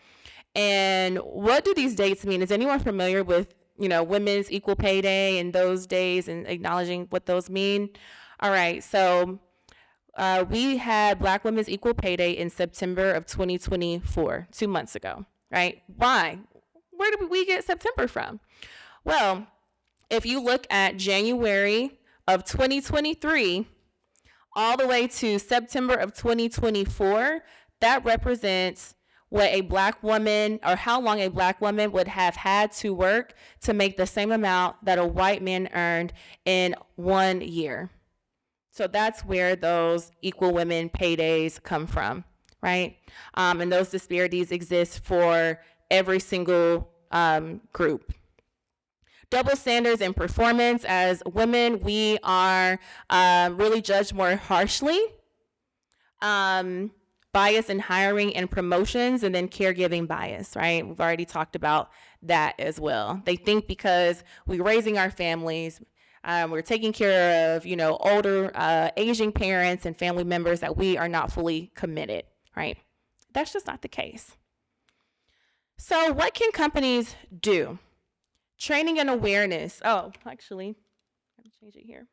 And what do these dates mean? Is anyone familiar with, women's equal pay day and those days and acknowledging what those mean? All right, so we had Black Women's Equal Pay Day in September of 2024, 2 months ago, right? Why? Where did we get September from? Well, if you look at January of 2023 all the way to September of 2024, that represents what a Black woman, or how long a Black woman would have had to work to make the same amount that a white man earned in 1 year. So that's where those equal women paydays come from, right? And those disparities exist for every single group. Double standards in performance. As women, we are really judged more harshly. Bias in hiring and promotions, and then caregiving bias, right? We've already talked about that as well. They think because we're raising our families, we're taking care of, older, aging parents and family members, that we are not fully committed, right? That's just not the case. So what can companies do? Training and awareness. Oh, actually, let me change it here.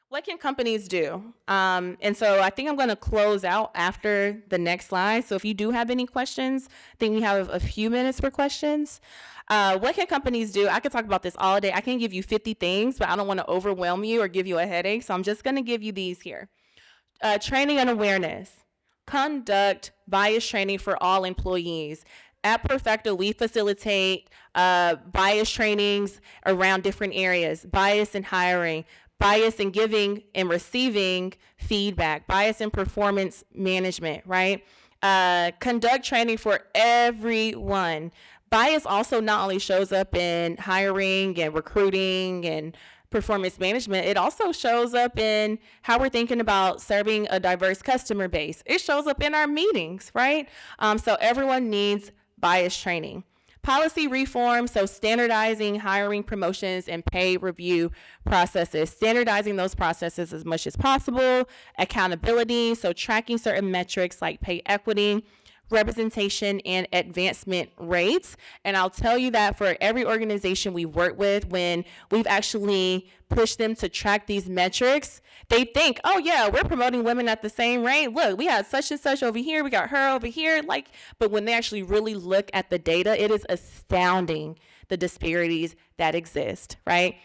What can companies do? And so I think I'm going to close out after the next slide. So if you do have any questions, I think we have a few minutes for questions. What can companies do? I could talk about this all day. I can give you 50 things, but I don't want to overwhelm you or give you a headache. So I'm just going to give you these here. Training and awareness. Conduct bias training for all employees. At Perfecto, we facilitate bias trainings around different areas. Bias in hiring, bias in giving and receiving feedback, bias in performance management, right? Conduct training for everyone. Bias also not only shows up in hiring and recruiting and performance management, it also shows up in how we're thinking about serving a diverse customer base. It shows up in our meetings, right? So everyone needs bias training. Policy reform, so standardizing hiring, promotions, and pay review processes. Standardizing those processes as much as possible. Accountability, so tracking certain metrics like pay equity, representation, and advancement rates. And I'll tell you that for every organization we work with, when we've actually pushed them to track these metrics, they think, oh yeah, we're promoting women at the same rate. Look, we had such and such over here, we got her over here. But when they actually really look at the data, it is astounding the disparities that exist, right?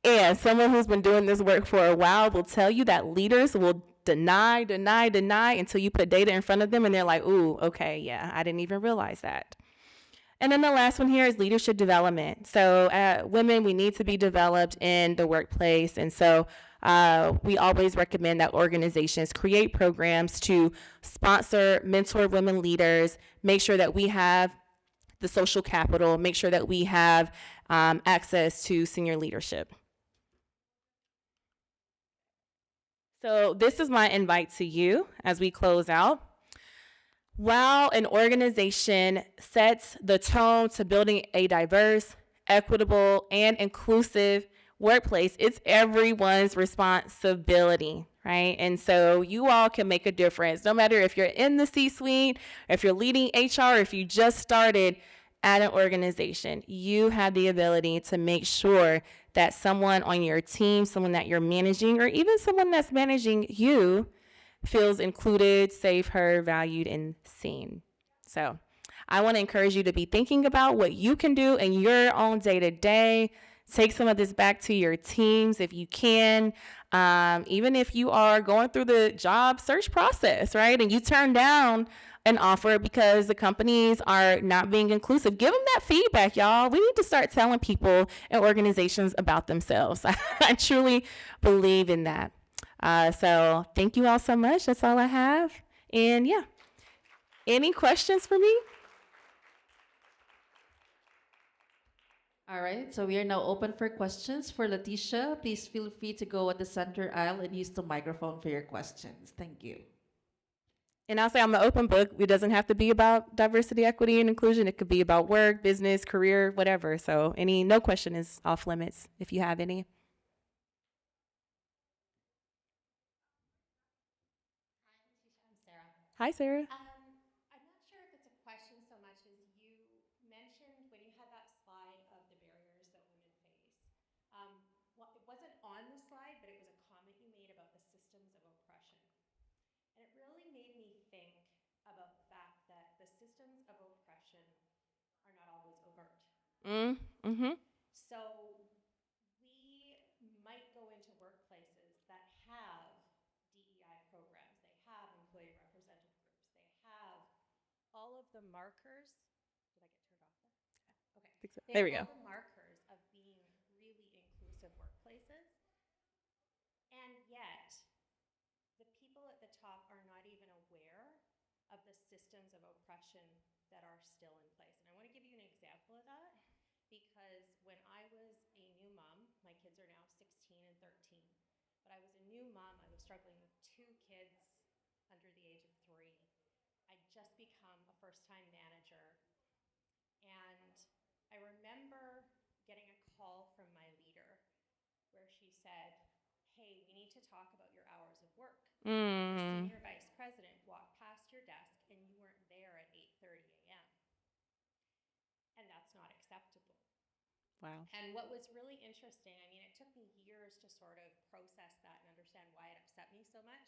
And someone who's been doing this work for a while will tell you that leaders will deny until you put data in front of them and they're like, ooh, okay, yeah, I didn't even realize that. And then the last one here is leadership development. So women, we need to be developed in the workplace. And so we always recommend that organizations create programs to sponsor, mentor women leaders, make sure that we have the social capital, make sure that we have access to senior leadership. So this is my invite to you as we close out. While an organization sets the tone to building a diverse, equitable, and inclusive workplace, it's everyone's responsibility, right? And so you all can make a difference, no matter if you're in the C-suite, if you're leading HR, if you just started at an organization. You have the ability to make sure that someone on your team, someone that you're managing, or even someone that's managing you feels included, safe, heard, valued, and seen. So I want to encourage you to be thinking about what you can do in your own day-to-day. Take some of this back to your teams if you can. Even if you are going through the job search process, right? And you turn down an offer because the companies are not being inclusive. Give them that feedback, y'all. We need to start telling people and organizations about themselves. I truly believe in that. So thank you all so much. That's all I have. And yeah, any questions for me? All right, so we are now open for questions. For Latesha, please feel free to go at the center aisle and use the microphone for your questions. Thank you. And I'll say I'm an open book. It doesn't have to be about diversity, equity, and inclusion. It could be about work, business, career, whatever. So no question is off limits if you have any. Hi, Latesha. I'm Sarah. Hi, Sarah. I'm not sure if it's a question so much as mentioned when you had that slide of the barriers that women face. Well, it wasn't on the slide, but it was a comment you made about the systems of oppression. And it really made me think about the fact that the systems of oppression are not always overt. Mm-hmm. So we might go into workplaces that have DEI programs, they have employee representative groups, they have all of the markers. Did I get turned off there? Okay. They There have we go. all the markers of being really inclusive workplaces. And yet, the people at the top are not even aware of the systems of oppression that are still in place. And I want to give you an example of that because when I was a new mom, my kids are now 16 and 13, but I was a new mom, I was struggling with 2 kids under the age of 3. I'd just become a first-time manager, and I remember getting a call from my leader where she said, hey, we need to talk about your hours of work. The senior vice president walked past your desk and you weren't there at 8:30 a.m. And that's not acceptable. Wow. And what was really interesting, I mean, it took me years to sort of process that and understand why it upset me so much.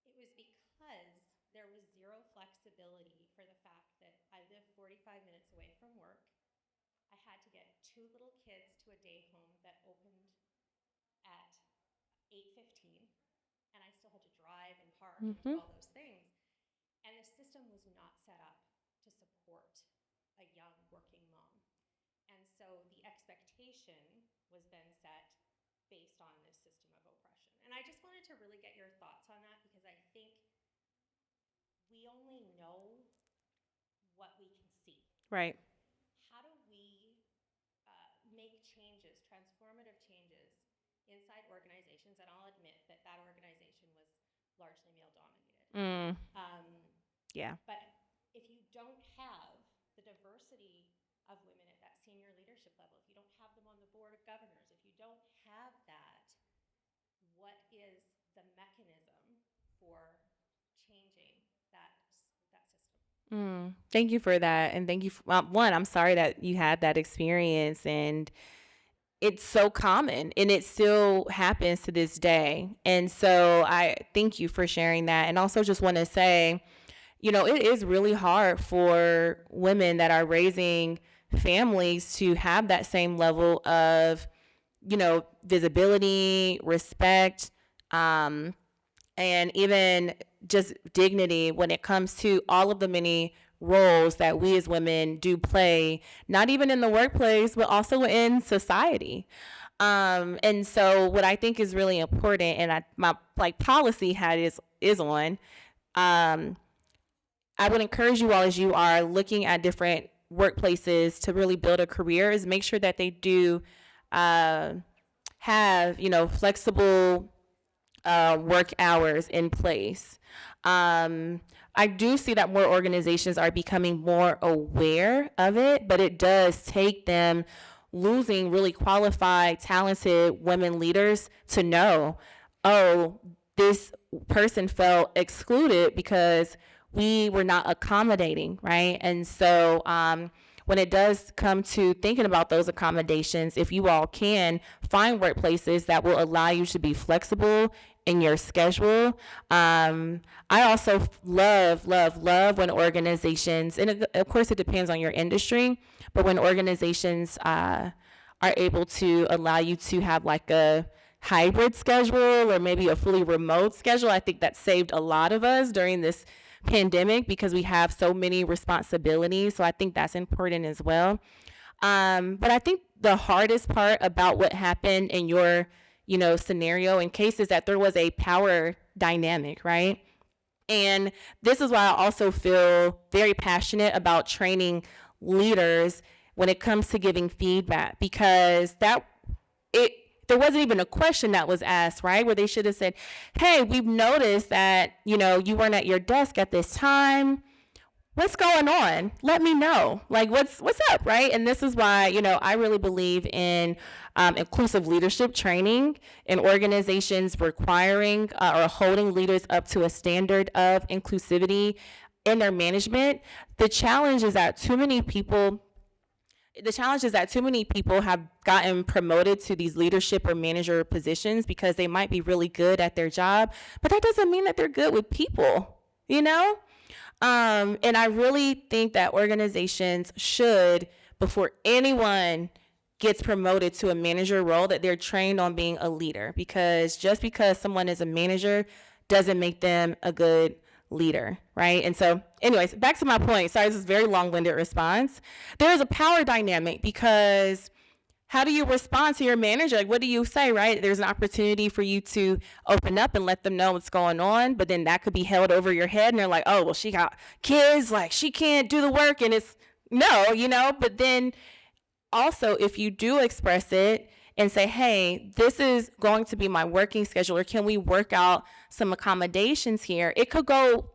It was because there was zero flexibility for the fact that I live 45 minutes away from work. I had to get 2 little kids to a day home that opened at 8:15, and I still had to drive and park and do all those things. And the system was not set up to support a young working mom. And so the expectation was then set based on this system of oppression. And I just wanted to really get your thoughts on that because I think we only know what we can see. Right. How do we make changes, transformative changes inside organizations? And I'll admit that that organization was largely male dominated. Yeah. But if you don't have the diversity of women at that senior leadership level, if you don't have them on the board of governors, if you don't have that, what is the mechanism for changing that system? Thank you for that. And thank you. One, I'm sorry that you had that experience. And it's so common and it still happens to this day. And so I thank you for sharing that. And also just want to say, it is really hard for women that are raising families to have that same level of, visibility, respect, and even just dignity when it comes to all of the many roles that we as women do play, not even in the workplace, but also in society. And so what I think is really important, and my policy hat is on. I would encourage you all as you are looking at different workplaces to really build a career is make sure that they do have flexible work hours in place. I do see that more organizations are becoming more aware of it, but it does take them losing really qualified, talented women leaders to know, oh, this person felt excluded because we were not accommodating, right? And so when it does come to thinking about those accommodations, if you all can find workplaces that will allow you to be flexible in your schedule. I also love when organizations, and of course it depends on your industry, but when organizations are able to allow you to have like a hybrid schedule or maybe a fully remote schedule. I think that saved a lot of us during this pandemic because we have so many responsibilities. So I think that's important as well. But I think the hardest part about what happened in your, scenario in case is that there was a power dynamic, right? And this is why I also feel very passionate about training leaders when it comes to giving feedback because there wasn't even a question that was asked, right? Where they should have said, hey, we've noticed that, you weren't at your desk at this time. What's going on? Let me know. Like, what's up, right? And this is why, I really believe in inclusive leadership training in organizations requiring or holding leaders up to a standard of inclusivity in their management. The challenge is that too many people The challenge is that too many people have gotten promoted to these leadership or manager positions because they might be really good at their job, but that doesn't mean that they're good with people, you know? And I really think that organizations should, before anyone gets promoted to a manager role, that they're trained on being a leader, because just because someone is a manager doesn't make them a good leader, right? And so, anyways, back to my point. Sorry, this is a very long-winded response. There is a power dynamic, because how do you respond to your manager? Like, what do you say, right? There's an opportunity for you to open up and let them know what's going on, but then that could be held over your head, and they're like, oh, well, she got kids, like, she can't do the work, and it's no, but then also, if you do express it and say, hey, this is going to be my working schedule, or can we work out some accommodations here? It could go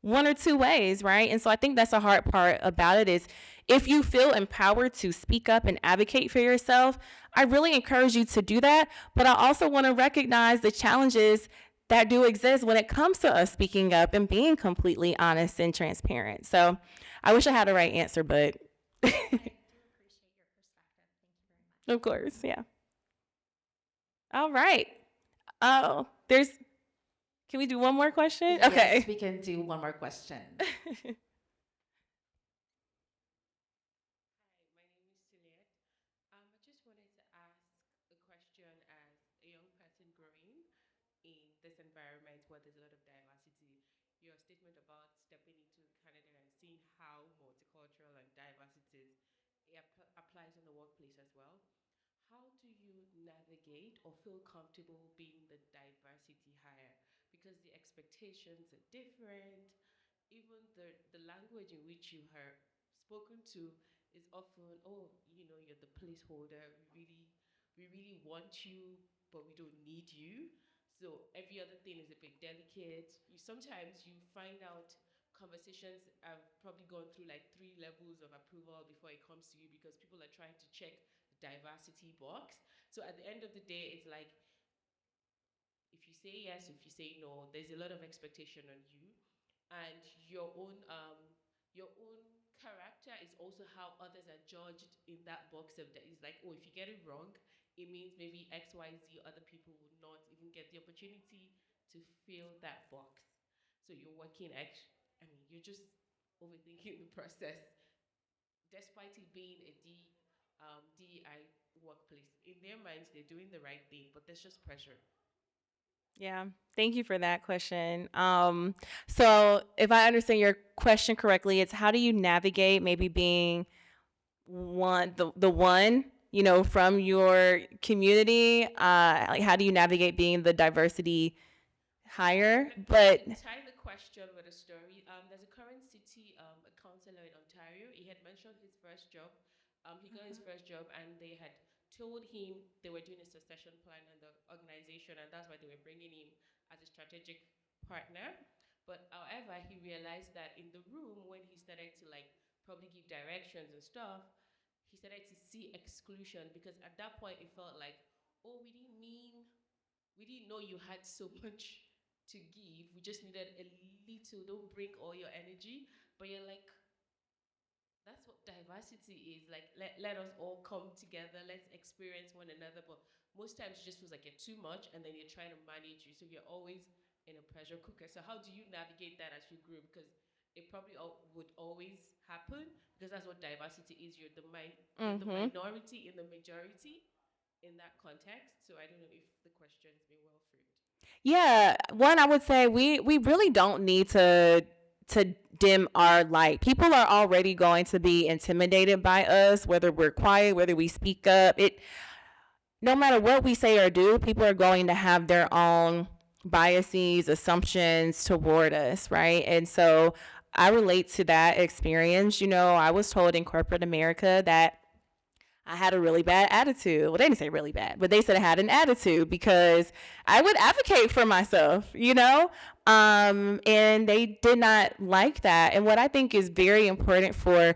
one or two ways, right? And so I think that's the hard part about it is, if you feel empowered to speak up and advocate for yourself, I really encourage you to do that. But I also want to recognize the challenges that do exist when it comes to us speaking up and being completely honest and transparent. So I wish I had the right answer, but I do appreciate your perspective. Thank you very much. of course, yeah. All right. Oh, can we do one more question? Okay. Yes, we can do one more question. Hi, my name is Juliet. I just wanted to ask a question as a young person growing in this environment where there's a lot of diversity. Your statement about stepping into Canada and seeing how multicultural and diverse it is, applies in the workplace as well. How do you navigate or feel comfortable being the diversity hire? Because the expectations are different, even the language in which you are spoken to is often, oh, you're the placeholder. We really want you, but we don't need you. So every other thing is a bit delicate. Sometimes you find out conversations have probably gone through like 3 levels of approval before it comes to you, because people are trying to check the diversity box. So at the end of the day, it's like, if you say yes, if you say no, there's a lot of expectation on you, and your own character is also how others are judged in that box of that. Is like, oh, if you get it wrong, it means maybe XYZ other people will not even get the opportunity to fill that box. So you're working you're just overthinking the process, despite it being a DEI workplace. In their minds, they're doing the right thing, but there's just pressure. Yeah, thank you for that question. So if I understand your question correctly, it's how do you navigate maybe being the one, from your community? Like, how do you navigate being the diversity hire? But Tie the question with a story. There's a current city a councillor in Ontario. He had mentioned his first job. He got his first job, and they had told him they were doing a succession plan in the organization, and that's why they were bringing him as a strategic partner. But however, he realized that in the room, when he started to like probably give directions and stuff, he started to see exclusion, because at that point it felt like, oh, we didn't know you had so much to give. We just needed a little. Don't bring all your energy. But you're like, that's what diversity is. Like, let us all come together. Let's experience one another. But most times it just feels like you're too much, and then you're trying to manage you. So you're always in a pressure cooker. So how do you navigate that as you grow? Because it probably would always happen, because that's what diversity is. You're you're the minority in the majority in that context. So I don't know if the question's been well framed. yeah, one, I would say we really don't need to dim our light. People are already going to be intimidated by us, whether we're quiet, whether we speak up. No matter what we say or do, people are going to have their own biases, assumptions toward us, right? And so I relate to that experience. I was told in corporate America that I had a really bad attitude. Well, they didn't say really bad, but they said I had an attitude because I would advocate for myself. And they did not like that. And what I think is very important for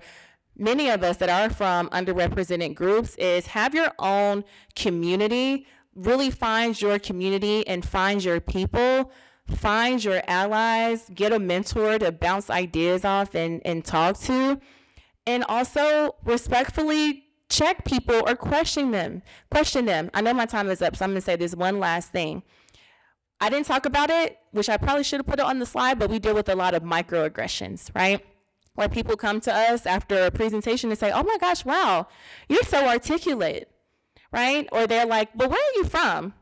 many of us that are from underrepresented groups is have your own community, really find your community and find your people, find your allies, get a mentor to bounce ideas off and talk to, And also respectfully check people or question them. Question them. I know my time is up, so I'm gonna say this one last thing. I didn't talk about it, which I probably should have put it on the slide, but we deal with a lot of microaggressions, right? Where people come to us after a presentation and say, oh my gosh, wow, you're so articulate, right? Or they're like, but where are you from?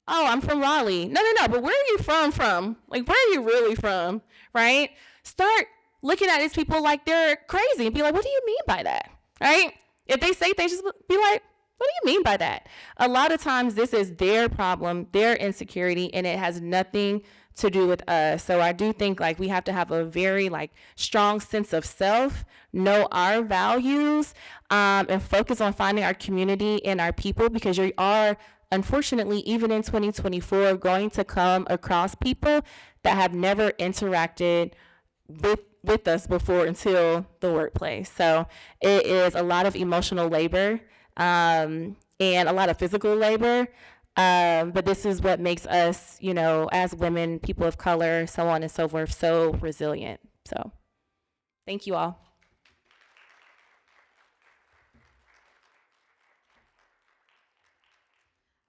Oh, I'm from Raleigh. No, no, no, but where are you from? Like, where are you really from, right? Start looking at these people like they're crazy and be like, what do you mean by that, right? If they say things, just be like, what do you mean by that? A lot of times this is their problem, their insecurity, and it has nothing to do with us. So I do think like we have to have a very like strong sense of self, know our values, and focus on finding our community and our people, because you are, unfortunately, even in 2024, going to come across people that have never interacted with us before until the workplace. So it is a lot of emotional labor, and a lot of physical labor. But this is what makes us, you know, as women, people of color, so on and so forth, so resilient. So thank you all.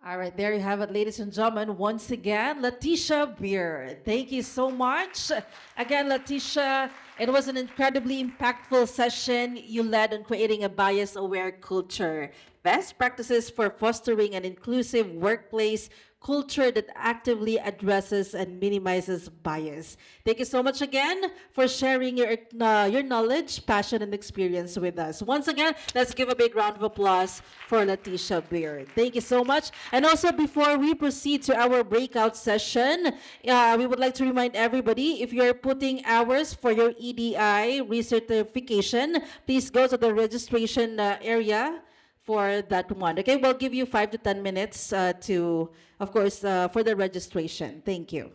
All right, there you have it, ladies and gentlemen. Once again, Latesha Byrd. Thank you so much. Again, Latesha, it was an incredibly impactful session. You led on creating a bias-aware culture, best practices for fostering an inclusive workplace culture that actively addresses and minimizes bias. Thank you so much again for sharing your knowledge, passion, and experience with us. Once again, let's give a big round of applause for Latesha Byrd. Thank you so much. And also, before we proceed to our breakout session, we would like to remind everybody, if you're putting hours for your EDI recertification, please go to the registration area for that one. Okay, we'll give you 5 to 10 minutes of course, for the registration. Thank you.